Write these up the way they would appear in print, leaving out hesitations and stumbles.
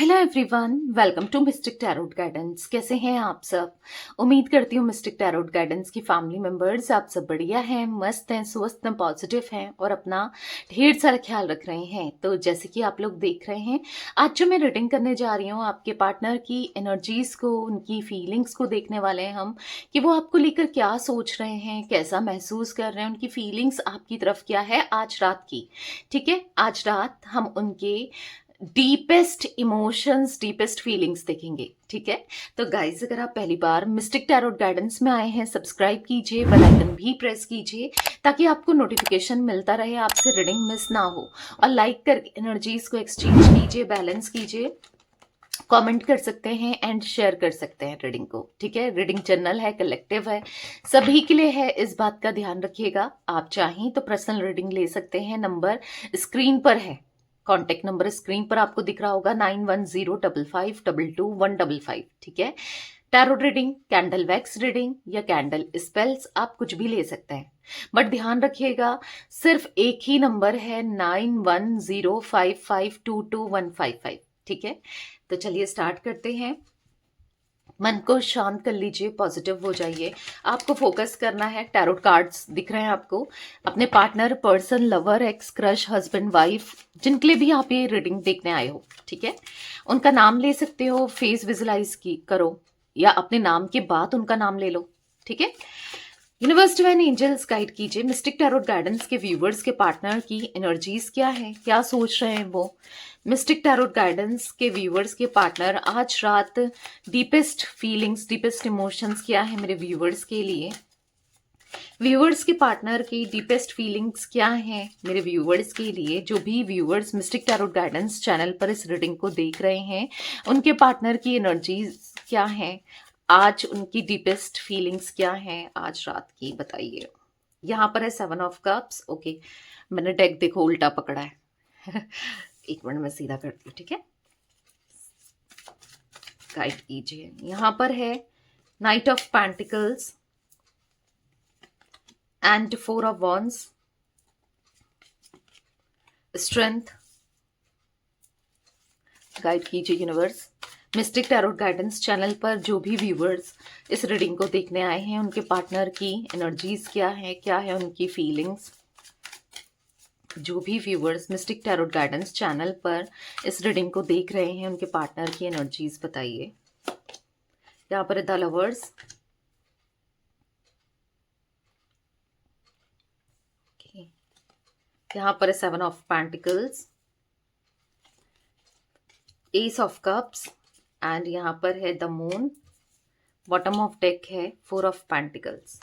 Hello everyone, welcome to Mystic tarot Guidance. कैसे हैं आप सब? उम्मीद करती हूँ मिस्टिक टैरोट गाइडेंस की फैमिली मेंबर्स आप सब बढ़िया हैं, मस्त हैं, स्वस्थ हैं, पॉजिटिव हैं और अपना ढेर सारा ख्याल रख रहे हैं। तो जैसे कि आप लोग देख रहे हैं, आज जो मैं रीडिंग करने जा रही हूँ आपके पार्टनर की एनर्जीज को, उनकी फीलिंग्स को देखने वाले हैं हम कि वो आपको लेकर क्या सोच रहे हैं, कैसा महसूस कर रहे हैं, उनकी फीलिंग्स आपकी तरफ क्या है आज रात की। ठीक है, आज रात हम उनके डीपेस्ट इमोशंस, डीपेस्ट फीलिंग्स देखेंगे। ठीक है, तो गाइज अगर आप पहली बार मिस्टिक टैरोट गाइडेंस में आए हैं, सब्सक्राइब कीजिए, बेल आइकन भी प्रेस कीजिए ताकि आपको नोटिफिकेशन मिलता रहे, आपसे रीडिंग मिस ना हो। और लाइक करके एनर्जीज को एक्सचेंज कीजिए, बैलेंस कीजिए, कमेंट कर सकते हैं एंड शेयर कर सकते हैं रीडिंग को। ठीक है, रीडिंग जर्नल है, कलेक्टिव है, सभी के लिए है, इस बात का ध्यान रखिएगा। आप चाहें तो पर्सनल रीडिंग ले सकते हैं, नंबर स्क्रीन पर है, कॉन्टेक्ट नंबर स्क्रीन पर आपको दिख रहा होगा 9105522155। ठीक है, tarot reading, candle wax reading या कैंडल स्पेल्स आप कुछ भी ले सकते हैं, बट ध्यान रखिएगा सिर्फ एक ही नंबर है 9105522155। ठीक है, तो चलिए स्टार्ट करते हैं। मन को शांत कर लीजिए, पॉजिटिव हो जाइए। आपको फोकस करना है, टैरोट कार्ड्स दिख रहे हैं आपको, अपने partner, person, lover, x, crush, husband, wife, जिनके लिए भी आप ये रीडिंग देखने आए हो। ठीक है, उनका नाम ले सकते हो, फेस विजुलाइज की करो या अपने नाम के बाद उनका नाम ले लो। ठीक है, यूनिवर्स डिवाइन एंजल्स गाइड कीजिए मिस्टिक टैरोट गाइडेंस के व्यूवर्स के पार्टनर की एनर्जीज क्या है, क्या सोच रहे हैं वो। मिस्टिक टैरोट गाइडेंस के व्यूवर्स के पार्टनर आज रात डीपेस्ट फीलिंग्स, डीपेस्ट इमोशंस क्या है मेरे व्यूवर्स के लिए। व्यूवर्स के पार्टनर की डीपेस्ट फीलिंग्स क्या है मेरे व्यूवर्स के लिए। जो भी viewers mistake tarot guidance channel पर इस रीडिंग को देख रहे हैं, उनके पार्टनर की एनर्जीज क्या है आज, उनकी डीपेस्ट फीलिंग्स क्या है आज रात की, बताइए। यहाँ पर है 7 ऑफ कप्स। ओके, मैंने डेक देखो उल्टा पकड़ा है एक मिनट में सीधा करती हूँ। ठीक है, गाइड कीजिए। यहाँ पर है knight of pentacles and 4 of wands, strength. Guide कीजिए universe. Mystic tarot guidance channel पर जो भी व्यूवर्स इस रीडिंग को देखने आए हैं, उनके पार्टनर की एनर्जीज क्या है उनकी फीलिंग्स। जो भी viewers mistake tarot guidance channel पर इस रीडिंग को देख रहे हैं, उनके पार्टनर की एनर्जीज बताइए। यहाँ पर द लवर्स, यहाँ पर 7 of pentacles, S of cups and यहाँ पर है the moon. Bottom of deck है 4 ऑफ पेंटिकल्स।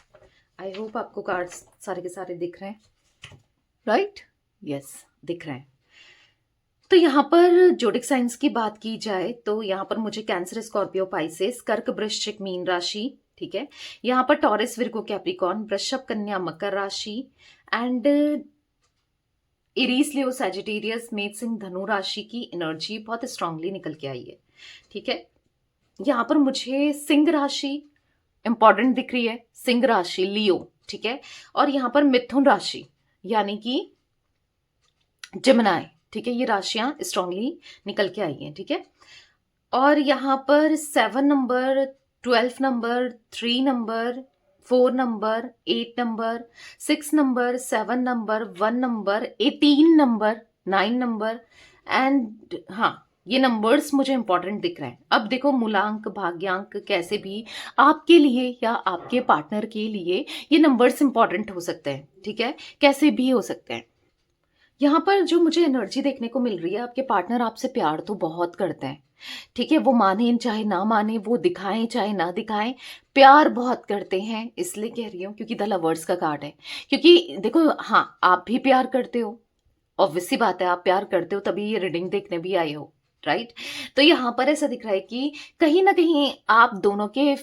आई होप आपको कार्ड्स सारे के सारे दिख रहे हैं, राइट? यस, दिख रहे हैं। तो यहाँ पर जोडिक साइंस की बात की जाए तो यहाँ पर मुझे कैंसर, स्कॉर्पियो, पाइसेस, कर्क, वृश्चिक, मीन राशि। ठीक है, यहाँ पर टॉरस, विर्गो, कैप्रिकॉर्न, वृषभ, कन्या, मकर राशि एंड एरीज, लियो, सैजिटेरियस, मेष, सिंह, धनु राशि की एनर्जी बहुत स्ट्रांगली निकल के आई है। ठीक है, यहाँ पर मुझे सिंह राशि इंपॉर्टेंट दिख रही है, सिंह राशि, लियो। ठीक है, और यहाँ पर मिथुन राशि यानी कि जिमिनाई। ठीक है, ये राशियां स्ट्रांगली निकल के आई हैं। ठीक है, और यहाँ पर 7 number, 12 number, 3 number, 4 number, 8 number, 6 number, 7 number, 1 number, 18 number, 9 number and हाँ, ये नंबर्स मुझे इंपॉर्टेंट दिख रहे हैं। अब देखो, मूलांक, भाग्यांक, कैसे भी आपके लिए या आपके पार्टनर के लिए ये नंबर्स इंपॉर्टेंट हो सकते हैं। ठीक है, कैसे भी हो सकते हैं। यहाँ पर जो मुझे एनर्जी देखने को मिल रही है, आपके पार्टनर आपसे प्यार तो बहुत करते हैं। ठीक है, वो माने चाहे ना माने, वो दिखाएं चाहे ना दिखाएं, प्यार बहुत करते हैं। इसलिए कह रही हूँ क्योंकि द लवर्स का कार्ड है। क्योंकि देखो, हाँ, आप भी प्यार करते हो, ऑब्वियस सी बात है, आप प्यार करते हो तभी ये रीडिंग देखने भी आए हो, राइट? तो यहाँ पर ऐसा दिख रहा है कि कहीं ना कहीं आप दोनों के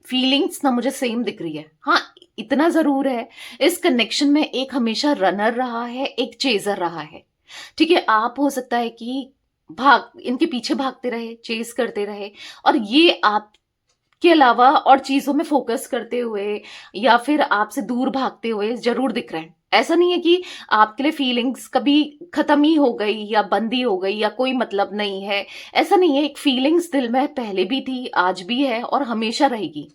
फीलिंग्स ना मुझे सेम दिख रही है। हाँ, इतना जरूर है, इस कनेक्शन में एक हमेशा रनर रहा है, एक चेजर रहा है। ठीक है, आप हो सकता है कि इनके पीछे भागते रहे, चेस करते रहे, और ये आप के अलावा और चीजों में फोकस करते हुए या फिर आपसे दूर भागते हुए जरूर दिख रहे हैं। ऐसा नहीं है कि आपके लिए फीलिंग्स कभी खत्म ही हो गई या बंद ही हो गई या कोई मतलब नहीं है, ऐसा नहीं है। एक फीलिंग्स दिल में पहले भी थी, आज भी है और हमेशा रहेगी।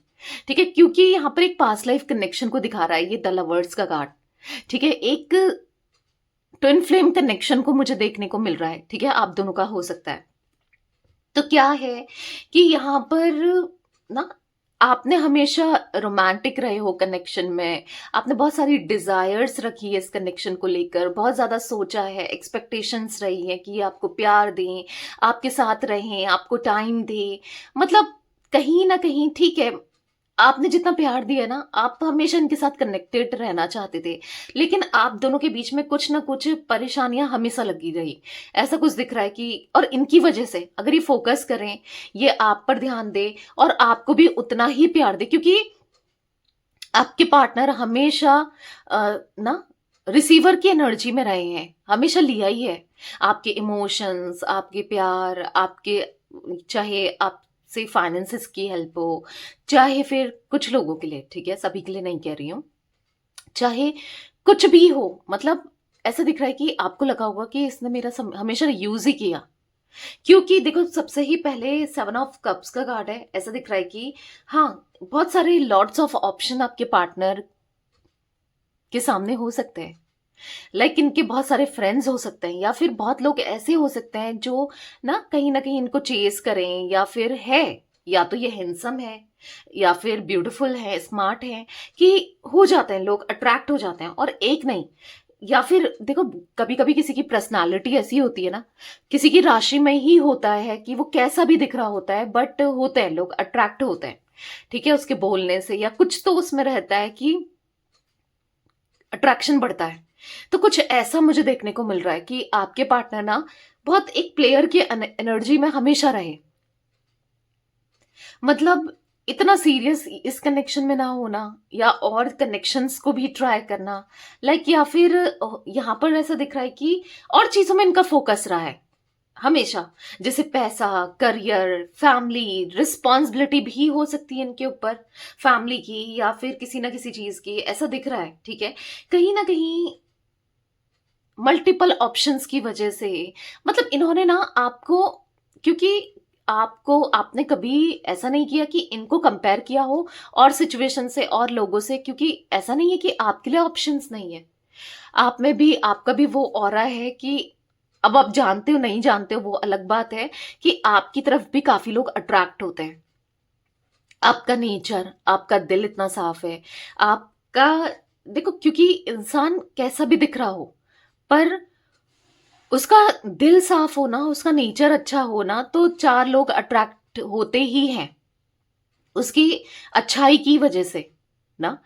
ठीक है, क्योंकि यहाँ पर एक पास्ट लाइफ कनेक्शन को दिखा रहा है ये द लवर्स का कार्ड। ठीक है, एक ट्विन फ्लेम कनेक्शन को मुझे देखने को मिल रहा है। ठीक है, आप दोनों का हो सकता है। तो क्या है कि यहाँ पर ना, आपने हमेशा रोमांटिक रहे हो कनेक्शन में, आपने बहुत सारी डिजायर्स रखी है इस कनेक्शन को लेकर, बहुत ज्यादा सोचा है, एक्सपेक्टेशंस रही है कि ये आपको प्यार दें, आपके साथ रहें, आपको टाइम दें। मतलब कहीं ना कहीं, ठीक है, आपने जितना प्यार दिया ना, आप हमेशा इनके साथ कनेक्टेड रहना चाहते थे, लेकिन आप दोनों के बीच में कुछ ना कुछ परेशानियां हमेशा लगी रही। ऐसा कुछ दिख रहा है कि, और इनकी वजह से अगर ये फोकस करें, ये आप पर ध्यान दे और आपको भी उतना ही प्यार दे, क्योंकि आपके पार्टनर हमेशा ना रिसीवर की एनर्जी में रहे हैं, हमेशा लिया ही है आपके इमोशंस, आपके प्यार, आपके, चाहे आपसे फाइनेंसेस की हेल्प हो, चाहे फिर कुछ लोगों के लिए, ठीक है, सभी के लिए नहीं कह रही हूँ, चाहे कुछ भी हो। मतलब ऐसा दिख रहा है कि आपको लगा होगा कि इसने मेरा हमेशा यूज ही किया, क्योंकि देखो सबसे ही पहले 7 ऑफ कप्स का कार्ड है। ऐसा दिख रहा है कि हाँ, बहुत सारे लॉट्स ऑफ ऑप्शन आपके पार्टनर के सामने हो सकते हैं। लाइक इनके बहुत सारे फ्रेंड्स हो सकते हैं, या फिर बहुत लोग ऐसे हो सकते हैं जो ना कहीं इनको चेस करें, या फिर है, या तो ये हैंडसम है, या फिर ब्यूटीफुल है, स्मार्ट है, कि हो जाते हैं लोग, अट्रैक्ट हो जाते हैं। और एक नहीं, या फिर देखो कभी कभी किसी की पर्सनालिटी ऐसी होती है ना, किसी की राशि में ही होता है कि वो कैसा भी दिख रहा होता है, बट होते हैं लोग अट्रैक्ट होते हैं। ठीक है, उसके बोलने से या कुछ तो उसमें रहता है कि अट्रैक्शन बढ़ता है। तो कुछ ऐसा मुझे देखने को मिल रहा है कि आपके पार्टनर ना बहुत एक प्लेयर की एनर्जी में हमेशा रहे। मतलब इतना सीरियस इस कनेक्शन में ना होना, या और कनेक्शंस को भी ट्राई करना, लाइक, या फिर यहाँ पर ऐसा दिख रहा है कि और चीजों में इनका फोकस रहा है हमेशा, जैसे पैसा, करियर, फैमिली, रिस्पॉन्सिबिलिटी भी हो सकती है इनके ऊपर, फैमिली की या फिर किसी ना किसी चीज की, ऐसा दिख रहा है। ठीक है, कहीं ना कहीं मल्टीपल ऑप्शंस की वजह से, मतलब इन्होंने ना आपको, क्योंकि आपको, आपने कभी ऐसा नहीं किया कि इनको कंपेयर किया हो और सिचुएशन से और लोगों से, क्योंकि ऐसा नहीं है कि आपके लिए ऑप्शंस नहीं है, आप में भी, आपका भी वो ऑरा है कि, अब आप जानते हो नहीं जानते हो वो अलग बात है, कि आपकी तरफ भी काफी लोग अट्रैक्ट होते हैं। आपका नेचर, आपका दिल इतना साफ है, आपका, देखो क्योंकि इंसान कैसा भी दिख रहा हो, पर उसका दिल साफ होना, उसका नेचर अच्छा होना, तो 4 लोग अट्रैक्ट होते ही हैं उसकी अच्छाई की वजह से ना।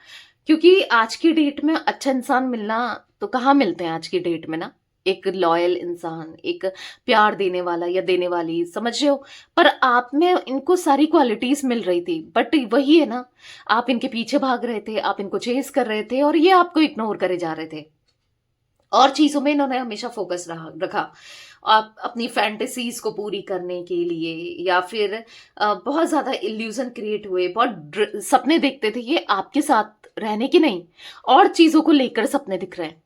क्योंकि आज की डेट में अच्छा इंसान मिलना तो कहाँ मिलते हैं आज की डेट में ना, एक लॉयल इंसान, एक प्यार देने वाला या देने वाली, समझ रहे हो। पर आप में इनको सारी क्वालिटीज मिल रही थी, बट वही है ना, आप इनके पीछे भाग रहे थे, आप इनको चेस कर रहे थे, और ये आपको इग्नोर करे जा रहे थे, और चीजों में इन्होंने हमेशा फोकस रखा, आप अपनी फैंटेसीज को पूरी करने के लिए, या फिर बहुत ज्यादा इल्यूजन क्रिएट हुए, बहुत सपने देखते थे ये आपके साथ रहने की नहीं, और चीजों को लेकर सपने दिख रहे हैं।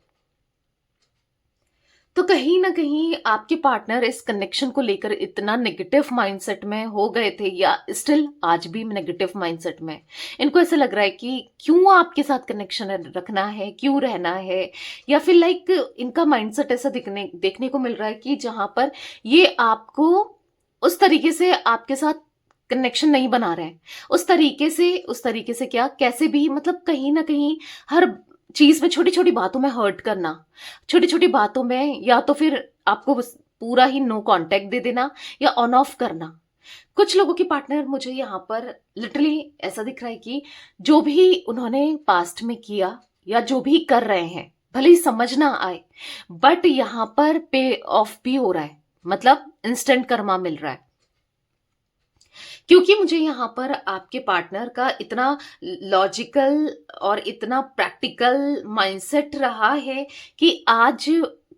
तो कहीं ना कहीं आपके पार्टनर इस कनेक्शन को लेकर इतना नेगेटिव माइंडसेट में हो गए थे, या स्टिल आज भी नेगेटिव माइंडसेट में। इनको ऐसा लग रहा है कि क्यों आपके साथ कनेक्शन रखना है, क्यों रहना है, या फिर लाइक इनका माइंडसेट ऐसा देखने को मिल रहा है कि जहां पर ये आपको उस तरीके से आपके साथ कनेक्शन नहीं बना रहे हैं, उस तरीके से क्या, कैसे भी, मतलब कहीं ना कहीं हर चीज में, छोटी छोटी बातों में हर्ट करना, छोटी छोटी बातों में, या तो फिर आपको बस पूरा ही नो कांटेक्ट दे देना, या ऑन ऑफ करना। कुछ लोगों के पार्टनर मुझे यहाँ पर लिटरली ऐसा दिख रहा है कि जो भी उन्होंने पास्ट में किया या जो भी कर रहे हैं, भले ही समझ ना आए, बट यहाँ पर पे ऑफ भी हो रहा है, मतलब इंस्टेंट कर्मा मिल रहा है। क्योंकि मुझे यहाँ पर आपके पार्टनर का इतना लॉजिकल और इतना प्रैक्टिकल माइंडसेट रहा है कि आज,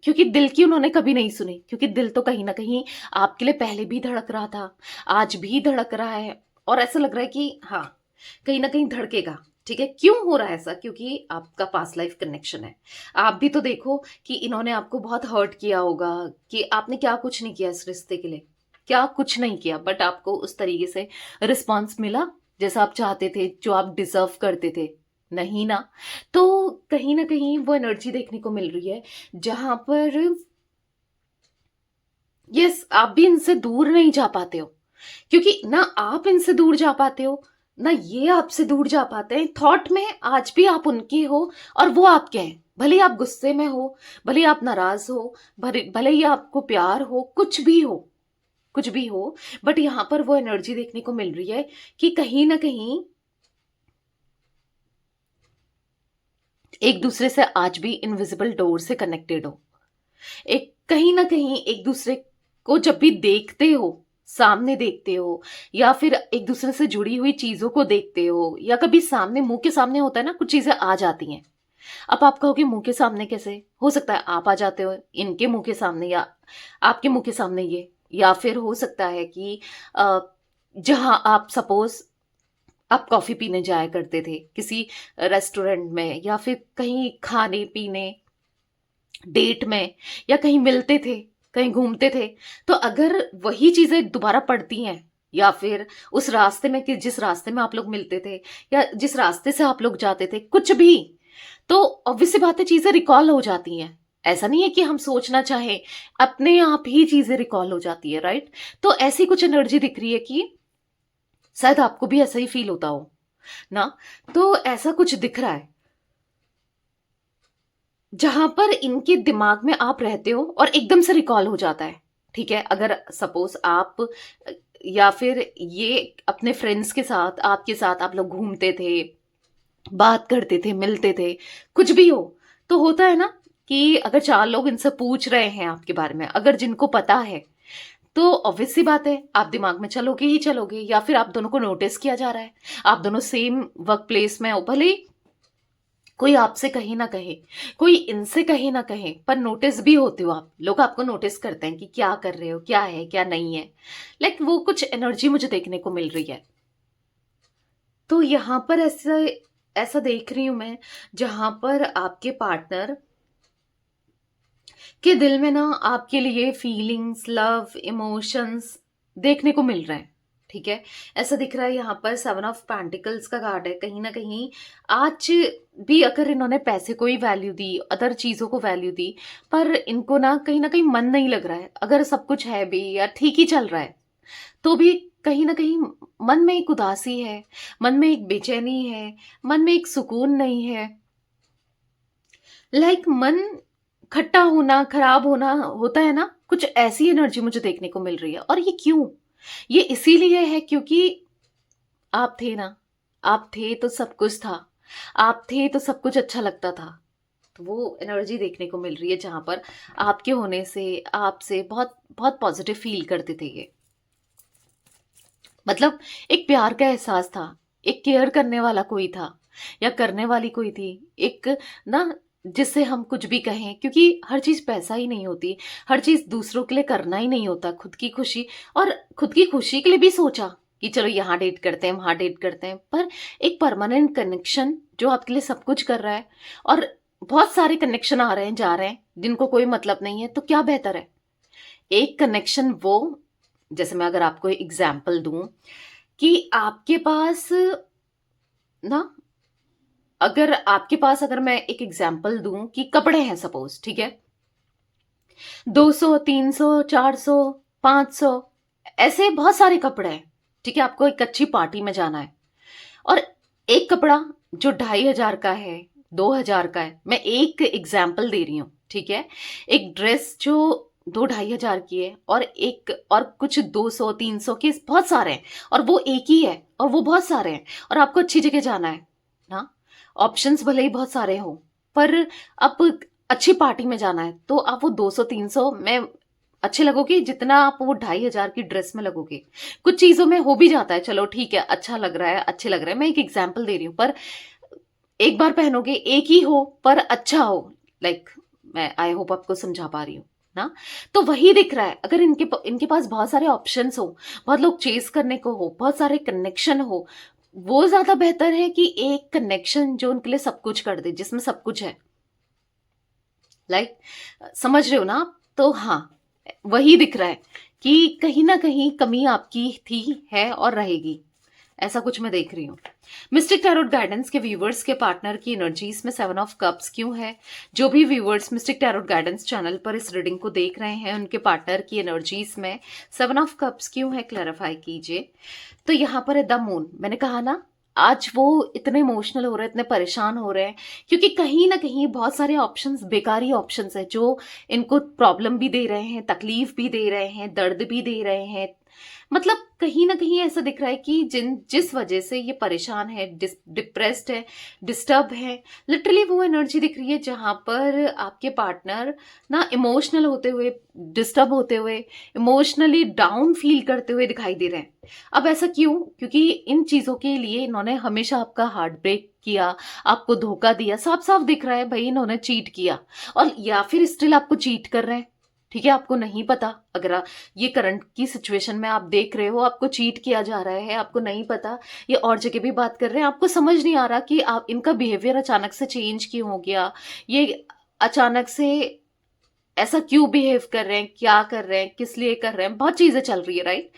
क्योंकि दिल की उन्होंने कभी नहीं सुनी, क्योंकि दिल तो कहीं ना कहीं आपके लिए पहले भी धड़क रहा था, आज भी धड़क रहा है, और ऐसा लग रहा है कि हाँ, कहीं ना कहीं धड़केगा, ठीक है, क्यों हो रहा है ऐसा? क्योंकि आपका पास्ट लाइफ कनेक्शन है। आप भी तो देखो कि इन्होंने आपको बहुत हर्ट किया होगा, कि आपने क्या कुछ नहीं किया इस रिश्ते के लिए, क्या कुछ नहीं किया, बट आपको उस तरीके से रिस्पॉन्स मिला जैसा आप चाहते थे, जो आप डिजर्व करते थे, नहीं ना। तो कहीं ना कहीं वो एनर्जी देखने को मिल रही है जहां पर यस, आप भी इनसे दूर नहीं जा पाते हो, क्योंकि ना आप इनसे दूर जा पाते हो, ना ये आपसे दूर जा पाते हैं। थॉट में आज भी आप उनके हो और वो आपके हैं, भले ही आप गुस्से में हो, भले ही आप नाराज हो, भले भले ही आपको प्यार हो, कुछ भी हो, कुछ भी हो, बट यहां पर वो एनर्जी देखने को मिल रही है कि कहीं ना कहीं एक दूसरे से आज भी इनविजिबल डोर से कनेक्टेड हो। एक कहीं ना कहीं एक दूसरे को जब भी देखते हो, सामने देखते हो, या फिर एक दूसरे से जुड़ी हुई चीजों को देखते हो, या कभी सामने, मुंह के सामने होता है ना, कुछ चीजें आ जाती हैं। अब आप कहोगे मुंह के सामने कैसे हो सकता है? आप आ जाते हो इनके मुंह के सामने, या आपके मुंह के सामने ये, या फिर हो सकता है कि अ, जहां आप सपोज आप कॉफी पीने जाया करते थे किसी रेस्टोरेंट में, या फिर कहीं खाने पीने, डेट में, या कहीं मिलते थे, कहीं घूमते थे, तो अगर वही चीजें दोबारा पड़ती हैं, या फिर उस रास्ते में, कि जिस रास्ते में आप लोग मिलते थे, या जिस रास्ते से आप लोग जाते थे, कुछ भी, तो ऑब्वियस सी बात है चीजें रिकॉल हो जाती हैं। ऐसा नहीं है कि हम सोचना चाहें, अपने आप ही चीजें रिकॉल हो जाती है, राइट? तो ऐसी कुछ एनर्जी दिख रही है कि शायद आपको भी ऐसा ही फील होता हो ना। तो ऐसा कुछ दिख रहा है जहां पर इनके दिमाग में आप रहते हो और एकदम से रिकॉल हो जाता है। ठीक है, अगर सपोज आप या फिर ये अपने फ्रेंड्स के साथ, आपके साथ आप लोग घूमते थे, बात करते थे, मिलते थे, कुछ भी हो, तो होता है ना कि अगर चार लोग इनसे पूछ रहे हैं आपके बारे में, अगर जिनको पता है, तो ऑब्वियस सी बात है आप दिमाग में चलोगे ही चलोगे, या फिर आप दोनों को नोटिस किया जा रहा है, आप दोनों सेम वर्क प्लेस में हो, भले ही कोई आपसे कहे ना कहे, कोई इनसे कहे ना कहे, पर नोटिस भी होते हो आप, लोग आपको नोटिस करते हैं कि क्या कर रहे हो, क्या है क्या नहीं है। लाइक वो कुछ एनर्जी मुझे देखने को मिल रही है। तो यहां पर ऐसा ऐसा देख रही हूं मैं, जहां पर आपके पार्टनर के दिल में ना आपके लिए फीलिंग्स, लव, इमोशंस देखने को मिल रहे हैं। ठीक है, ऐसा दिख रहा है यहाँ पर 7 ऑफ पेंटिकल्स का कार्ड है। कहीं ना कहीं आज भी अगर इन्होंने पैसे को ही वैल्यू दी, अदर चीजों को वैल्यू दी, पर इनको ना कहीं मन नहीं लग रहा है। अगर सब कुछ है भी या ठीक ही चल रहा है, तो भी कहीं ना कहीं मन में एक उदासी है, मन में एक बेचैनी है, मन में एक सुकून नहीं है। लाइक मन खट्टा होना, खराब होना होता है ना, कुछ ऐसी एनर्जी मुझे देखने को मिल रही है। और ये क्यों? ये इसीलिए है क्योंकि आप थे ना, आप थे तो सब कुछ था, आप थे तो सब कुछ अच्छा लगता था। तो वो एनर्जी देखने को मिल रही है जहां पर आपके होने से, आपसे बहुत बहुत पॉजिटिव फील करते थे ये। मतलब एक प्यार का एहसास था, एक केयर करने वाला कोई था, या करने वाली कोई थी, एक ना, जिससे हम कुछ भी कहें, क्योंकि हर चीज पैसा ही नहीं होती, हर चीज दूसरों के लिए करना ही नहीं होता, खुद की खुशी, और खुद की खुशी के लिए भी सोचा कि चलो यहाँ डेट करते हैं, वहां डेट करते हैं, पर एक परमानेंट कनेक्शन जो आपके लिए सब कुछ कर रहा है, और बहुत सारे कनेक्शन आ रहे हैं जा रहे हैं जिनको कोई मतलब नहीं है, तो क्या बेहतर है एक कनेक्शन वो। जैसे मैं अगर आपको एग्जाम्पल दूं कि आपके पास ना, अगर मैं एक एग्जाम्पल दूं कि कपड़े हैं सपोज, ठीक है, 200, 300, 400, 500, ऐसे बहुत सारे कपड़े हैं। ठीक है, आपको एक अच्छी पार्टी में जाना है, और एक कपड़ा जो 2,500 का है, 2,000 का है, मैं एक एग्जाम्पल दे रही हूँ, ठीक है, एक ड्रेस जो 2-2,500 की है, और एक और कुछ 200-300 के बहुत सारे हैं, और वो एक ही है, और वो बहुत सारे हैं, और आपको अच्छी जगह जाना है ना। ऑप्शंस भले ही बहुत सारे हो, पर आप अच्छी पार्टी में जाना है, तो आप वो 200-300 में अच्छे लगोगे जितना आप वो 2,500 की ड्रेस में लगोगे। कुछ चीजों में हो भी जाता है, चलो ठीक है, अच्छा लग रहा है, अच्छे लग रहे हैं, मैं एक एग्जाम्पल दे रही हूँ, पर एक बार पहनोगे, एक ही हो पर अच्छा हो। लाइक मैं आई होप आपको समझा पा रही हूँ ना। तो वही दिख रहा है, अगर इनके पास बहुत सारे ऑप्शंस हो, बहुत लोग चेस करने को हो, बहुत सारे कनेक्शन हो, वो ज्यादा बेहतर है कि एक कनेक्शन जो उनके लिए सब कुछ कर दे, जिसमें सब कुछ है। लाइक समझ रहे हो ना आप? तो हाँ, वही दिख रहा है कि कहीं ना कहीं कमी आपकी थी, है और रहेगी, ऐसा कुछ मैं देख रही हूँ। मिस्टिक टैरोट गाइडेंस के व्यूवर्स के पार्टनर की एनर्जीज में 7 ऑफ कप्स क्यों है? जो भी viewers mistake tarot guidance channel पर इस रीडिंग को देख रहे हैं, उनके पार्टनर की एनर्जीज में 7 ऑफ कप्स क्यों है, क्लैरिफाई कीजिए। तो यहाँ पर है द मून। मैंने कहा ना, आज वो इतने इमोशनल हो रहे हैं, इतने परेशान हो रहे हैं, क्योंकि कहीं ना कहीं बहुत सारे ऑप्शंस, बेकारी ऑप्शंस है जो इनको प्रॉब्लम भी दे रहे हैं, तकलीफ भी दे रहे हैं, दर्द भी दे रहे हैं। मतलब कहीं ना कहीं ऐसा दिख रहा है कि जिस वजह से ये परेशान है, डिप्रेस्ड है, डिस्टर्ब है, लिटरली वो एनर्जी दिख रही है जहां पर आपके पार्टनर ना इमोशनल होते हुए, डिस्टर्ब होते हुए, इमोशनली डाउन फील करते हुए दिखाई दे रहे हैं। अब ऐसा क्यों? क्योंकि इन चीजों के लिए इन्होंने हमेशा आपका हार्ट ब्रेक किया, आपको धोखा दिया, साफ साफ दिख रहा है भाई इन्होंने चीट किया, और या फिर स्टिल आपको चीट कर रहे हैं। ठीक है, आपको नहीं पता, अगर ये करंट की सिचुएशन में आप देख रहे हो, आपको चीट किया जा रहा है, आपको नहीं पता, ये और जगह भी बात कर रहे हैं, आपको समझ नहीं आ रहा कि आप इनका बिहेवियर अचानक से चेंज क्यों हो गया, ये अचानक से ऐसा क्यों बिहेव कर रहे हैं, क्या कर रहे हैं, किस लिए कर रहे हैं, बहुत चीजें चल रही है, राइट?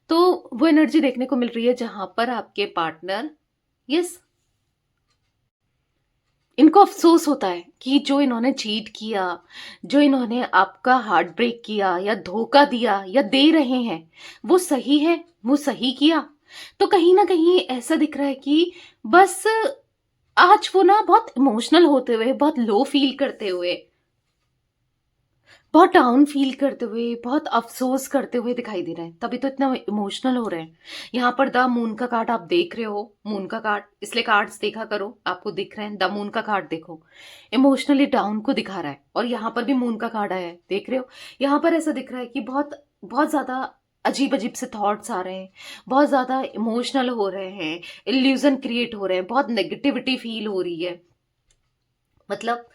तो वो एनर्जी देखने को मिल रही है जहां पर आपके पार्टनर, यस, इनको अफसोस होता है कि जो इन्होंने चीट किया, जो इन्होंने आपका हार्ट ब्रेक किया या धोखा दिया या दे रहे हैं, वो सही है, वो सही किया। तो कहीं ना कहीं ऐसा दिख रहा है कि बस आज वो ना बहुत इमोशनल होते हुए, बहुत लो फील करते हुए, बहुत डाउन फील करते हुए, बहुत अफसोस करते हुए दिखाई दे रहे हैं, तभी तो इतना इमोशनल हो रहे हैं। यहाँ पर द मून का कार्ड आप देख रहे हो, मून का कार्ड, इसलिए कार्ड्स देखा करो, आपको दिख रहे हैं, द मून का कार्ड देखो, इमोशनली डाउन को दिखा रहा है। और यहाँ पर भी मून का कार्ड आया है, देख रहे हो? यहाँ पर ऐसा दिख रहा है कि बहुत बहुत ज्यादा अजीब अजीब से थॉट्स आ रहे हैं, बहुत ज्यादा इमोशनल हो रहे हैं, इल्यूजन क्रिएट हो रहे हैं, बहुत नेगेटिविटी फील हो रही है। मतलब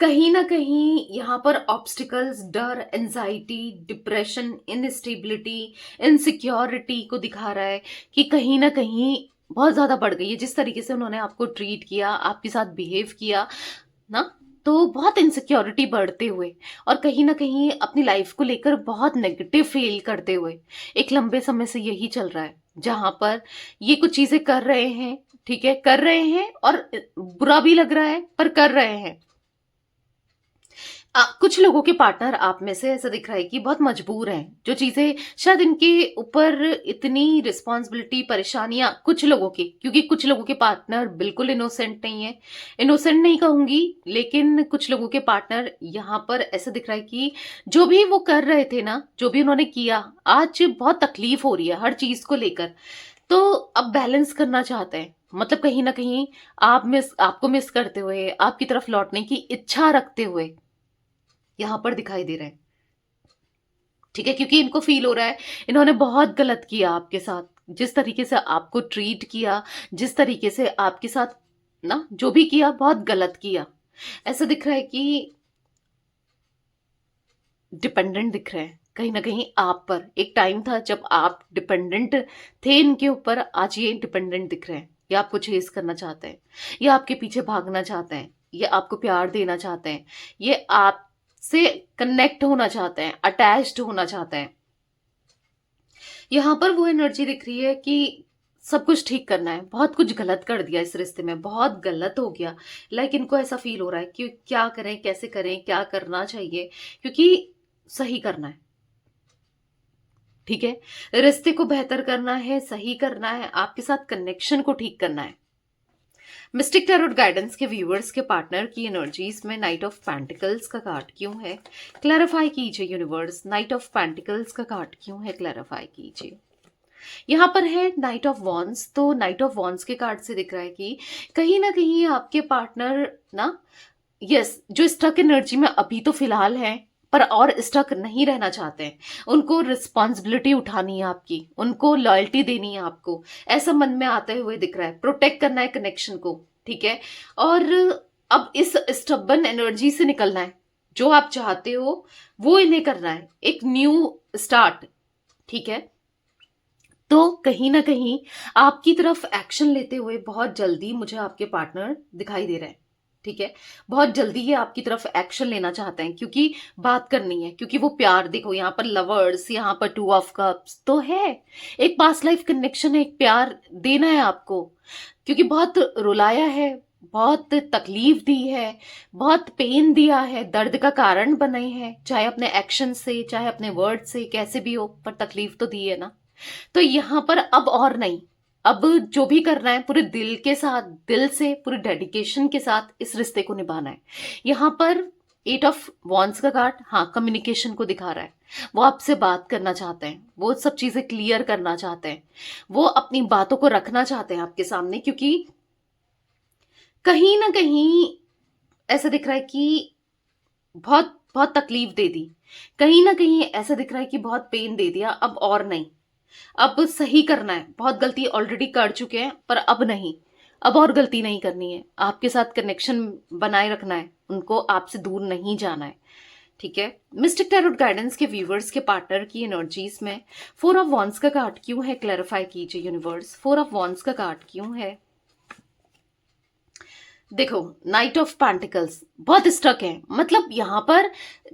कहीं ना कहीं यहाँ पर ऑब्स्टिकल्स, डर, एंजाइटी, डिप्रेशन, इनस्टेबिलिटी, इनसिक्योरिटी को दिखा रहा है कि कहीं ना कहीं बहुत ज्यादा बढ़ गई है। जिस तरीके से उन्होंने आपको ट्रीट किया, आपके साथ बिहेव किया ना, तो बहुत इनसिक्योरिटी बढ़ते हुए और कहीं ना कहीं अपनी लाइफ को लेकर बहुत नेगेटिव फील करते हुए एक लंबे समय से यही चल रहा है, जहां पर ये कुछ चीजें कर रहे हैं, ठीक है, कर रहे हैं और बुरा भी लग रहा है, पर कर रहे हैं। कुछ लोगों के पार्टनर आप में से ऐसा दिख रहा है कि बहुत मजबूर हैं, जो चीजें शायद इनके ऊपर इतनी रिस्पॉन्सिबिलिटी, परेशानियां कुछ लोगों की, क्योंकि कुछ लोगों के पार्टनर बिल्कुल इनोसेंट नहीं है, इनोसेंट नहीं कहूंगी, लेकिन कुछ लोगों के पार्टनर यहाँ पर ऐसा दिख रहा है कि जो भी वो कर रहे थे ना, जो भी उन्होंने किया, आज बहुत तकलीफ हो रही है हर चीज को लेकर। तो अब बैलेंस करना चाहते हैं, मतलब कहीं ना कहीं आपको मिस करते हुए, आपकी तरफ लौटने की इच्छा रखते हुए यहां पर दिखाई दे रहे हैं। ठीक है, क्योंकि इनको फील हो रहा है इन्होंने बहुत गलत किया आपके साथ, जिस तरीके से आपको ट्रीट किया, जिस तरीके से आपके साथ ना जो भी किया, बहुत गलत किया। ऐसा दिख रहा है कि डिपेंडेंट दिख रहे हैं कहीं ना कहीं आप पर। एक टाइम था जब आप डिपेंडेंट थे इनके ऊपर, आज ये डिपेंडेंट दिख रहे हैं। ये आपको चेस करना चाहते हैं, ये आपके पीछे भागना चाहते हैं, ये आपको प्यार देना चाहते हैं, ये आपसे कनेक्ट होना चाहते हैं, अटैच्ड होना चाहते हैं। यहां पर वो एनर्जी दिख रही है कि सब कुछ ठीक करना है, बहुत कुछ गलत कर दिया इस रिश्ते में, बहुत गलत हो गया। लाइक इनको ऐसा फील हो रहा है कि क्या करें, कैसे करें, क्या करना चाहिए, क्योंकि सही करना है। ठीक है, रिश्ते को बेहतर करना है, सही करना है, आपके साथ कनेक्शन को ठीक करना है। मिस्टिक टैरोट गाइडेंस के व्यूअर्स के पार्टनर की एनर्जीज में नाइट ऑफ पेंटिकल्स का कार्ड क्यों है? क्लैरिफाई कीजिए यूनिवर्स, नाइट ऑफ पेंटिकल्स का कार्ड क्यों है? क्लैरिफाई कीजिए। यहाँ पर है नाइट ऑफ वॉन्ड्स। तो नाइट ऑफ वॉन्ड्स के कार्ड से दिख रहा है कि कहीं ना कहीं आपके पार्टनर ना, यस, जो स्टक एनर्जी में अभी तो फिलहाल है, पर और स्टक नहीं रहना चाहते हैं। उनको रिस्पॉन्सिबिलिटी उठानी है आपकी, उनको लॉयल्टी देनी है आपको, ऐसा मन में आते हुए दिख रहा है, प्रोटेक्ट करना है कनेक्शन को। ठीक है, और अब इस स्टबन एनर्जी से निकलना है। जो आप चाहते हो वो इन्हें करना है, एक न्यू स्टार्ट। ठीक है, तो कहीं ना कहीं आपकी तरफ एक्शन लेते हुए बहुत जल्दी मुझे आपके पार्टनर दिखाई दे रहे हैं। ठीक है, बहुत जल्दी ये आपकी तरफ एक्शन लेना चाहते हैं, क्योंकि बात करनी है, क्योंकि वो प्यार, देखो यहाँ पर लवर्स, यहाँ पर टू ऑफ कप्स तो है, एक पास्ट लाइफ कनेक्शन है, एक प्यार देना है आपको, क्योंकि बहुत रुलाया है, बहुत तकलीफ दी है, बहुत पेन दिया है, दर्द का कारण बने हैं, चाहे अपने एक्शन से चाहे अपने वर्ड से, कैसे भी हो, पर तकलीफ तो दी है ना। तो यहाँ पर अब और नहीं, अब जो भी करना है पूरे दिल के साथ, दिल से पूरे डेडिकेशन के साथ इस रिश्ते को निभाना है। यहाँ पर एट ऑफ वॉन्ड्स का कार्ड, हाँ, कम्युनिकेशन को दिखा रहा है। वो आपसे बात करना चाहते हैं, वो सब चीजें क्लियर करना चाहते हैं, वो अपनी बातों को रखना चाहते हैं आपके सामने, क्योंकि कहीं ना कहीं ऐसा दिख रहा है कि बहुत बहुत तकलीफ दे दी, कहीं ना कहीं ऐसा दिख रहा है कि बहुत पेन दे दिया, अब और नहीं, अब सही करना है, बहुत गलती ऑलरेडी कर चुके हैं, पर अब नहीं, अब और गलती नहीं करनी है, आपके साथ कनेक्शन बनाए रखना है, उनको आपसे दूर नहीं जाना है। ठीक है, मिस्टिक टैरोट गाइडेंस के व्यूवर्स के पार्टनर की एनर्जीज में फोर ऑफ वॉन्ड्स का कार्ड क्यों है, क्लैरिफाई कीजिए यूनिवर्स, फोर ऑफ वॉन्ड्स का कार्ड क्यों है। देखो, नाइट ऑफ पेंटिकल्स बहुत स्टक है, मतलब यहां पर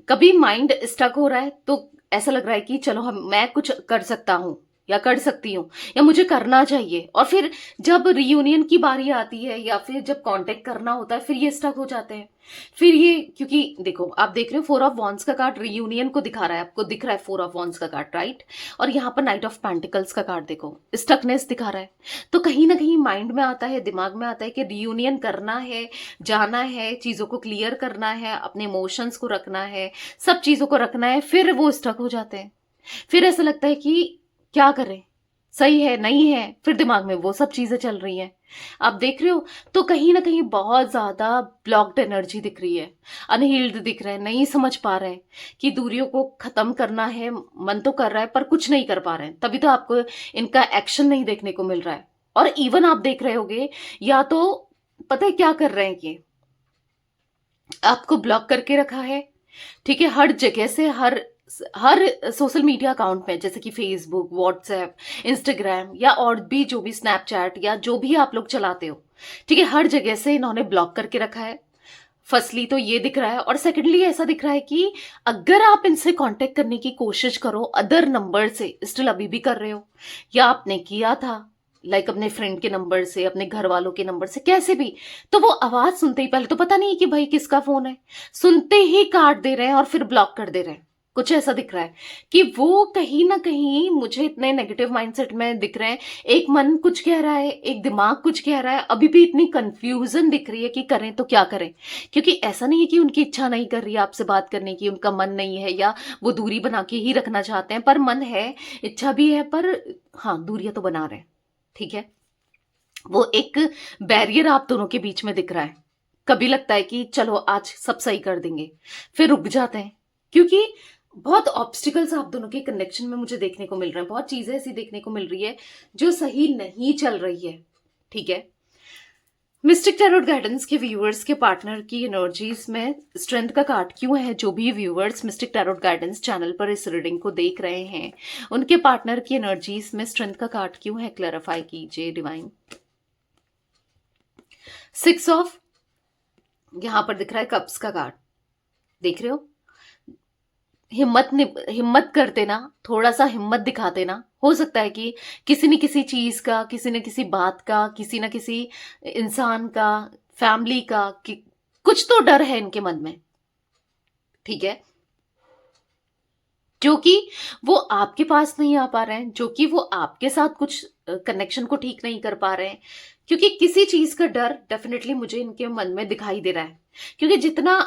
कभी माइंड स्टक हो रहा है तो ऐसा लग रहा है कि चलो मैं कुछ कर सकता हूं या कर सकती हूँ या मुझे करना चाहिए, और फिर जब रियूनियन की बारी आती है या फिर जब कांटेक्ट करना होता है फिर ये स्टक हो जाते हैं। फिर ये, क्योंकि देखो आप देख रहे हो फोर ऑफ वॉन्ड्स का कार्ड रियूनियन को दिखा रहा है, आपको दिख रहा है फोर ऑफ वॉन्ड्स का कार्ड, राइट, और यहाँ पर नाइट ऑफ पेंटिकल्स का कार्ड देखो, स्टकनेस दिखा रहा है। तो कहीं ना कहीं माइंड में आता है, दिमाग में आता है कि रियूनियन करना है, जाना है, चीजों को क्लियर करना है, अपने इमोशंस को रखना है, सब चीजों को रखना है, फिर वो स्टक हो जाते हैं। फिर ऐसा लगता है कि क्या करें, सही है नहीं है, फिर दिमाग में वो सब चीजें चल रही हैं, आप देख रहे हो। तो कहीं ना कहीं बहुत ज्यादा ब्लॉक्ड एनर्जी दिख रही है, अनहील्ड दिख रहा है, नहीं समझ पा रहे हैं कि दूरियों को खत्म करना है, मन तो कर रहा है पर कुछ नहीं कर पा रहे हैं, तभी तो आपको इनका एक्शन नहीं देखने को मिल रहा है। और इवन आप देख रहे होगे, या तो पता है क्या कर रहे हैं, कि आपको ब्लॉक करके रखा है, ठीक है, हर जगह से, हर सोशल मीडिया अकाउंट में, जैसे कि फेसबुक, व्हाट्सएप, इंस्टाग्राम, या और भी जो भी स्नैपचैट या जो भी आप लोग चलाते हो, ठीक है, हर जगह से इन्होंने ब्लॉक करके रखा है। फर्स्टली तो ये दिख रहा है, और सेकेंडली ऐसा दिख रहा है कि अगर आप इनसे कांटेक्ट करने की कोशिश करो अदर नंबर से, स्टिल अभी भी कर रहे हो, या आपने किया था लाइक अपने फ्रेंड के नंबर से, अपने घर वालों के नंबर से, कैसे भी, तो वो आवाज सुनते ही पहले तो पता नहीं कि भाई किसका फोन है, सुनते ही काट दे रहे हैं और फिर ब्लॉक कर दे रहे हैं। कुछ ऐसा दिख रहा है कि वो कहीं ना कहीं मुझे इतने नेगेटिव माइंडसेट में दिख रहे हैं, एक मन कुछ कह रहा है, एक दिमाग कुछ कह रहा है, अभी भी इतनी कंफ्यूजन दिख रही है कि करें तो क्या करें। क्योंकि ऐसा नहीं है कि उनकी इच्छा नहीं कर रही है आपसे बात करने की, उनका मन नहीं है, या वो दूरी बना के ही रखना चाहते हैं, पर मन है, इच्छा भी है, पर हाँ, दूरियां तो बना रहे हैं। ठीक है, वो एक बैरियर आप दोनों के बीच में दिख रहा है। कभी लगता है कि चलो आज सब सही कर देंगे, फिर रुक जाते हैं, क्योंकि बहुत ऑब्स्टिकल्स आप दोनों के कनेक्शन में मुझे देखने को मिल रहे हैं, बहुत चीजें ऐसी देखने को मिल रही है जो सही नहीं चल रही है। ठीक है, मिस्टिक टैरोट गाइडेंस के व्यूअर्स के पार्टनर की एनर्जीज में स्ट्रेंथ का कार्ड क्यों है। जो भी viewers mistake tarot guidance channel पर इस रीडिंग को देख रहे हैं, उनके पार्टनर की एनर्जीज में स्ट्रेंथ का कार्ड क्यों है, क्लैरिफाई कीजिए डिवाइन। सिक्स ऑफ, यहां पर दिख रहा है कप्स का कार्ड, देख रहे हो, हिम्मत करते ना, थोड़ा सा हिम्मत दिखाते ना, हो सकता है कि किसी न किसी चीज का, किसी न किसी बात का, किसी न किसी इंसान का, फैमिली का, कि कुछ तो डर है इनके मन में। ठीक है, जो कि वो आपके पास नहीं आ पा रहे हैं, जो कि वो आपके साथ कुछ कनेक्शन को ठीक नहीं कर पा रहे हैं, क्योंकि किसी चीज का डर डेफिनेटली मुझे इनके मन में दिखाई दे रहा है। क्योंकि जितना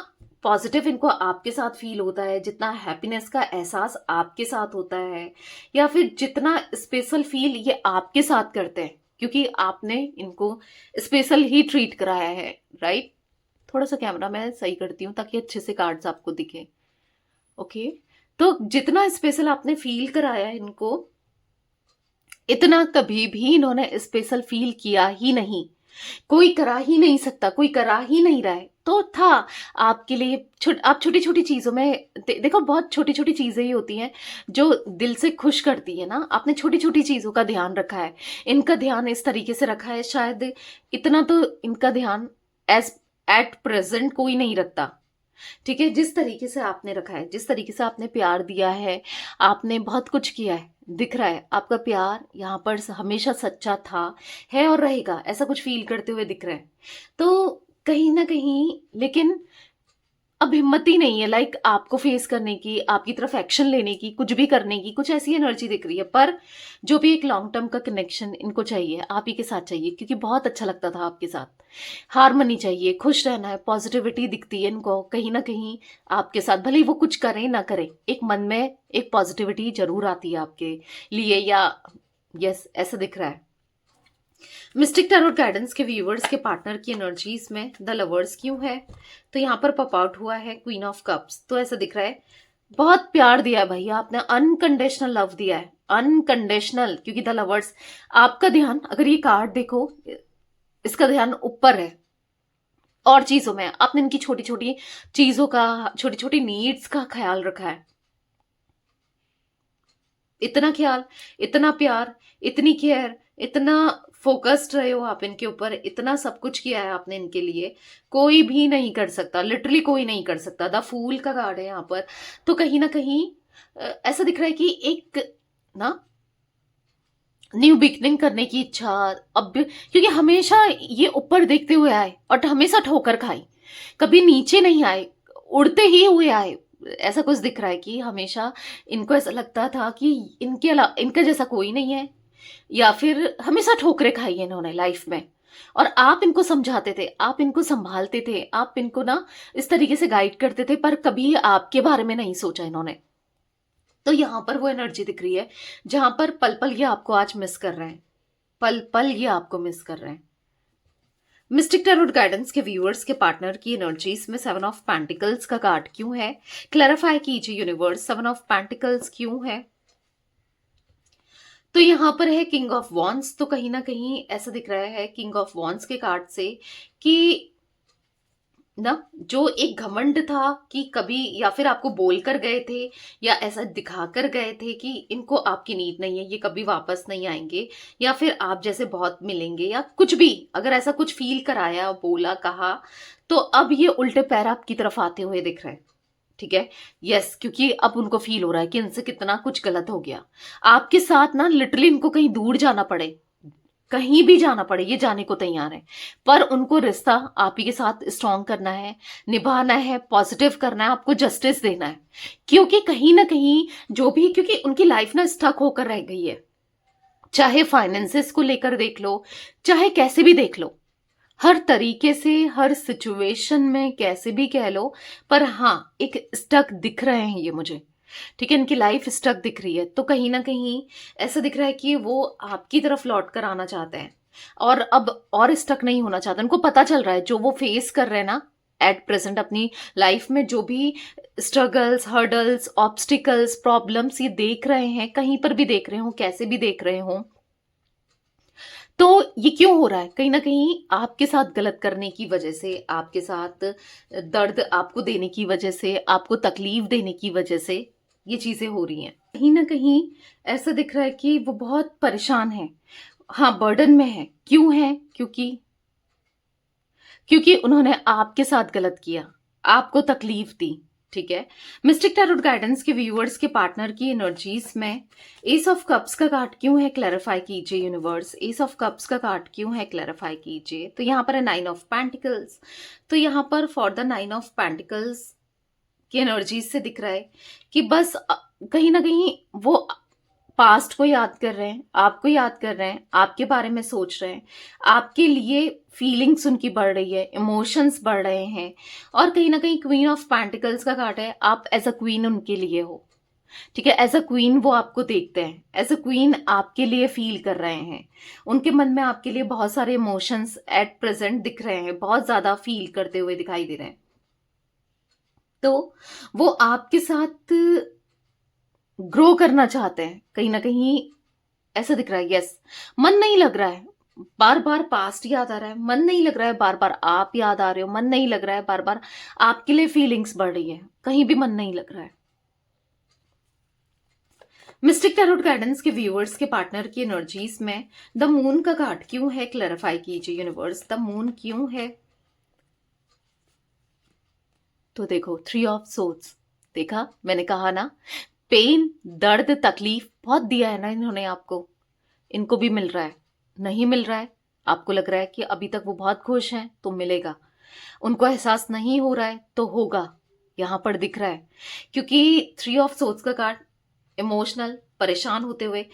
पॉजिटिव इनको आपके साथ फील होता है, जितना हैप्पीनेस का एहसास आपके साथ होता है, या फिर जितना स्पेशल फील ये आपके साथ करते हैं, क्योंकि आपने इनको स्पेशल ही ट्रीट कराया है, राइट। थोड़ा सा कैमरा मैं सही करती हूँ ताकि अच्छे से कार्ड्स आपको दिखे। ओके, तो जितना स्पेशल आपने फील कराया है इनको, इतना कभी भी इन्होंने स्पेशल फील किया ही नहीं, कोई करा ही नहीं सकता, कोई करा ही नहीं रहा है। तो था आपके लिए आप छोटी छोटी चीजों में देखो, बहुत छोटी छोटी चीजें ही होती हैं जो दिल से खुश करती है ना। आपने छोटी छोटी चीजों का ध्यान रखा है, इनका ध्यान इस तरीके से रखा है, शायद इतना तो इनका ध्यान एज एट प्रेजेंट कोई नहीं रखता। ठीक है, जिस तरीके से आपने रखा है, जिस तरीके से आपने प्यार दिया है, आपने बहुत कुछ किया है, दिख रहा है आपका प्यार यहाँ पर हमेशा सच्चा था, है और रहेगा, ऐसा कुछ फील करते हुए दिख रहा है। तो कहीं ना कहीं लेकिन अब हिम्मत ही नहीं है लाइक आपको फेस करने की, आपकी तरफ एक्शन लेने की, कुछ भी करने की, कुछ ऐसी एनर्जी दिख रही है। पर जो भी एक लॉन्ग टर्म का कनेक्शन इनको चाहिए, आप ही के साथ चाहिए, क्योंकि बहुत अच्छा लगता था आपके साथ। हारमनी चाहिए, खुश रहना है, पॉजिटिविटी दिखती है इनको कहीं ना कहीं आपके साथ, भले ही वो कुछ करें ना करें, एक मन में एक पॉजिटिविटी जरूर आती है आपके लिए, या यस ऐसा दिख रहा है। मिस्टिक टैरोट गाइडेंस के व्यूअर्स के पार्टनर की एनर्जीज में द लवर्स क्यों है, तो यहाँ पर पॉप आउट हुआ है क्वीन ऑफ कप्स। तो ऐसा दिख रहा है बहुत प्यार दिया है भैया आपने, अनकंडीशनल लव दिया है, अनकंडीशनल, क्योंकि द लवर्स आपका ध्यान, अगर ये कार्ड देखो, इसका ध्यान ऊपर है और चीजों में, आपने इनकी छोटी छोटी चीजों का, छोटी छोटी नीड्स का ख्याल रखा है। इतना ख्याल, इतना प्यार, इतनी केयर, इतना फोकस्ड रहे हो आप इनके ऊपर, इतना सब कुछ किया है आपने इनके लिए, कोई भी नहीं कर सकता, लिटरली कोई नहीं कर सकता। द फूल का कार्ड है यहाँ पर। तो कहीं ना कहीं ऐसा दिख रहा है कि एक ना न्यू बिगनिंग करने की इच्छा अब क्योंकि हमेशा ये ऊपर देखते हुए आए और हमेशा ठोकर खाई, कभी नीचे नहीं आए, उड़ते ही हुए आए। ऐसा कुछ दिख रहा है कि हमेशा इनको ऐसा लगता था कि इनके अलावा इनका जैसा कोई नहीं है, या फिर हमेशा ठोकरें खाई है इन्होंने लाइफ में, और आप इनको समझाते थे, आप इनको संभालते थे, आप इनको ना इस तरीके से गाइड करते थे, पर कभी आपके बारे में नहीं सोचा इन्होंने। तो यहां पर वो एनर्जी दिख रही है जहां पर पल पल ये आपको आज मिस कर रहे हैं, पल पल ये आपको मिस कर रहे हैं। मिस्टिक टैरोट गाइडेंस के व्यूअर्स के पार्टनर की एनर्जीज में 7 ऑफ पेंटिकल्स का कार्ड क्यों है, क्लैरिफाई कीजिए यूनिवर्स, 7 ऑफ पेंटिकल्स क्यों है। तो यहां पर है किंग ऑफ वॉन्ड्स। तो कहीं ना कहीं ऐसा दिख रहा है किंग ऑफ वॉन्ड्स के कार्ड से कि ना जो एक घमंड था कि कभी, या फिर आपको बोलकर गए थे या ऐसा दिखाकर गए थे कि इनको आपकी नीड नहीं है, ये कभी वापस नहीं आएंगे, या फिर आप जैसे बहुत मिलेंगे, या कुछ भी, अगर ऐसा कुछ फील कराया, बोला, कहा, तो अब ये उल्टे पैर आपकी तरफ आते हुए दिख रहे हैं। ठीक है, यस, क्योंकि अब उनको फील हो रहा है कि इनसे कितना कुछ गलत हो गया आपके साथ ना, लिटरली इनको कहीं दूर जाना पड़े, कहीं भी जाना पड़े, ये जाने को तैयार है, पर उनको रिश्ता आप ही के साथ स्ट्रॉन्ग करना है, निभाना है, पॉजिटिव करना है, आपको जस्टिस देना है, क्योंकि कहीं ना कहीं जो भी, क्योंकि उनकी लाइफ ना स्टक होकर रह गई है, चाहे फाइनेंसेस को लेकर देख लो, चाहे कैसे भी देख लो, हर तरीके से, हर सिचुएशन में कैसे भी कह लो, पर हाँ एक स्टक दिख रहे हैं ये मुझे। ठीक है, इनकी लाइफ स्टक दिख रही है। तो कहीं ना कहीं ऐसा दिख रहा है कि वो आपकी तरफ लौट कर आना चाहते हैं, और अब और स्टक नहीं होना चाहते। उनको पता चल रहा है जो वो फेस कर रहे हैं ना एट प्रेजेंट अपनी लाइफ में, जो भी स्ट्रगल्स, हर्डल्स, ऑब्स्टिकल्स, प्रॉब्लम्स ये देख रहे हैं, कहीं पर भी देख रहे हो, कैसे भी देख रहे हो, तो ये क्यों हो रहा है, कहीं ना कहीं आपके साथ गलत करने की वजह से, आपके साथ दर्द आपको देने की वजह से, आपको तकलीफ देने की वजह से ये चीजें हो रही हैं। कहीं ना कहीं ऐसा दिख रहा है कि वो बहुत परेशान है, हाँ बर्डन में है। क्यों है, क्योंकि उन्होंने आपके साथ गलत किया, आपको तकलीफ दी। ठीक है, मिस्टिक टैरोट गाइडेंस के व्यूअर्स के पार्टनर की एनर्जीज में एस ऑफ कप्स का कार्ड क्यों है, क्लैरिफाई कीजिए यूनिवर्स, एस ऑफ कप्स का कार्ड क्यों है, क्लैरिफाई कीजिए। तो यहाँ पर है 9 ऑफ पेंटिकल्स। तो यहाँ पर फॉर द 9 ऑफ पेंटिकल्स की एनर्जीज से दिख रहा है कि बस कहीं ना कहीं वो पास्ट को याद कर रहे हैं, आपको याद कर रहे हैं, आपके बारे में सोच रहे हैं, आपके लिए फीलिंग्स उनकी बढ़ रही है, इमोशंस बढ़ रहे हैं, और कहीं ना कहीं क्वीन ऑफ पेंटिकल्स का कार्ड है, आप एज अ क्वीन उनके लिए हो। ठीक है, एज अ क्वीन वो आपको देखते हैं, एज अ क्वीन आपके लिए फील कर रहे हैं, उनके मन में आपके लिए बहुत सारे इमोशंस एट प्रेजेंट दिख रहे हैं, बहुत ज्यादा फील करते हुए दिखाई दे रहे हैं। तो वो आपके साथ ग्रो करना चाहते हैं, कहीं ना कहीं ऐसा दिख रहा है। यस, मन नहीं लग रहा है, बार बार पास्ट याद आ रहा है, मन नहीं लग रहा है, बार बार आप याद आ रहे हो, मन नहीं लग रहा है, बार बार आपके लिए फीलिंग्स बढ़ रही है, कहीं भी मन नहीं लग रहा है। मिस्टिक टैरोट गाइडेंस के व्यूअर्स के पार्टनर की एनर्जीज में द मून का कार्ड क्यों है, क्लैरिफाई कीजिए यूनिवर्स, द मून क्यों है। तो देखो 3 ऑफ सोर्ड्स, देखा मैंने कहा ना, पेन, दर्द, तकलीफ बहुत दिया है ना इन्होंने आपको, इनको भी मिल रहा है, नहीं मिल रहा है, आपको लग रहा है कि अभी तक वो बहुत खुश हैं तो मिलेगा, उनको एहसास नहीं हो रहा है तो होगा, यहां पर दिख रहा है। क्योंकि 3 ऑफ सोर्ड्स का कार्ड इमोशनल, परेशान होते हुए,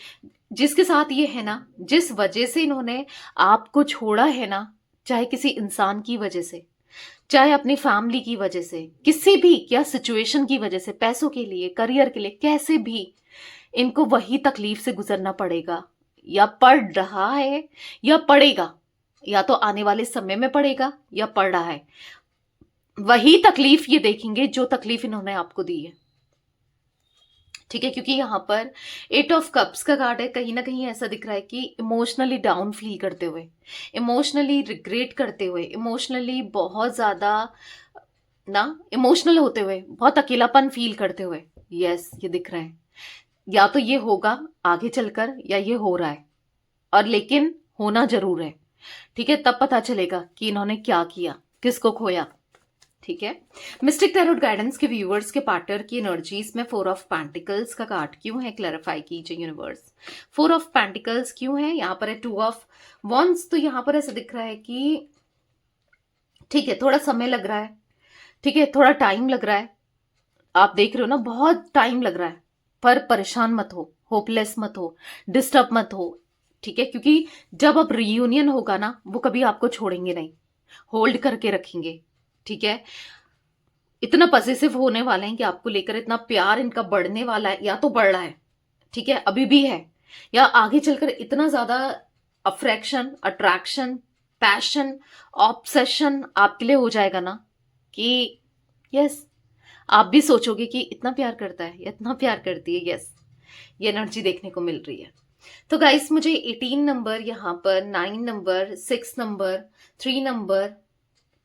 जिसके साथ ये है ना, जिस वजह से इन्होंने आपको छोड़ा है ना, चाहे किसी इंसान की वजह से, चाहे अपनी फैमिली की वजह से, किसी भी क्या सिचुएशन की वजह से, पैसों के लिए, करियर के लिए, कैसे भी इनको वही तकलीफ से गुजरना पड़ेगा, या पड़ रहा है या पड़ेगा, या तो आने वाले समय में पड़ेगा या पड़ रहा है, वही तकलीफ ये देखेंगे जो तकलीफ इन्होंने आपको दी है। ठीक है, क्योंकि यहाँ पर 8 ऑफ कप्स का कार्ड है, कहीं ना कहीं ऐसा दिख रहा है कि इमोशनली डाउन फील करते हुए, इमोशनली रिग्रेट करते हुए, इमोशनली बहुत ज्यादा ना इमोशनल होते हुए, बहुत अकेलापन फील करते हुए, यस ये दिख रहा है। या तो ये होगा आगे चलकर या ये हो रहा है, और लेकिन होना जरूर है। ठीक है, तब पता चलेगा कि इन्होंने क्या किया, किसको खोया। ठीक है, मिस्टिक टैरोट गाइडेंस के व्यूअर्स के पार्टनर की एनर्जीज में 4 ऑफ पेंटिकल्स का कार्ड क्यों है, क्लैरिफाई कीजिए यूनिवर्स। 4 ऑफ पेंटिकल्स क्यों है, यहाँ पर है 2 ऑफ वॉन्ड्स, तो यहाँ पर ऐसा दिख रहा है कि ठीक है थोड़ा समय लग रहा है, ठीक है थोड़ा टाइम लग रहा है, आप देख रहे हो ना बहुत टाइम लग रहा है, पर परेशान मत हो, होपलेस मत हो, डिस्टर्ब मत हो। ठीक है, क्योंकि जब अब रियूनियन होगा ना, वो कभी आपको छोड़ेंगे नहीं, होल्ड करके रखेंगे। ठीक है, इतना पॉजिटिव होने वाले हैं कि आपको लेकर इतना प्यार इनका बढ़ने वाला है, या तो बढ़ रहा है, ठीक है अभी भी है, या आगे चलकर इतना ज्यादा अफ्रेक्शन, अट्रैक्शन, पैशन, ऑब्सेशन आपके लिए हो जाएगा ना कि यस आप भी सोचोगे कि इतना प्यार करता है, इतना प्यार करती है, यस ये एनर्जी देखने को मिल रही है। तो गाइस मुझे 18 नंबर, यहाँ पर 9 नंबर, 6 नंबर, 3 नंबर,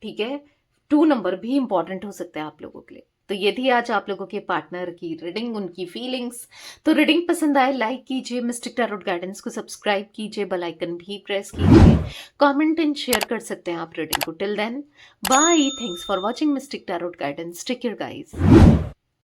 ठीक है 2 नंबर भी इंपॉर्टेंट हो सकते हैं आप लोगों के लिए। तो ये थी आज आप लोगों के पार्टनर की रीडिंग, उनकी फीलिंग्स। तो रीडिंग पसंद आए लाइक कीजिए, मिस्टिक टैरोट गाइडेंस को सब्सक्राइब कीजिए, बेल आइकन भी प्रेस कीजिए, कमेंट एंड शेयर कर सकते हैं आप रीडिंग को। Till then bye, thanks for watching Mystic tarot Guidance, take care guys.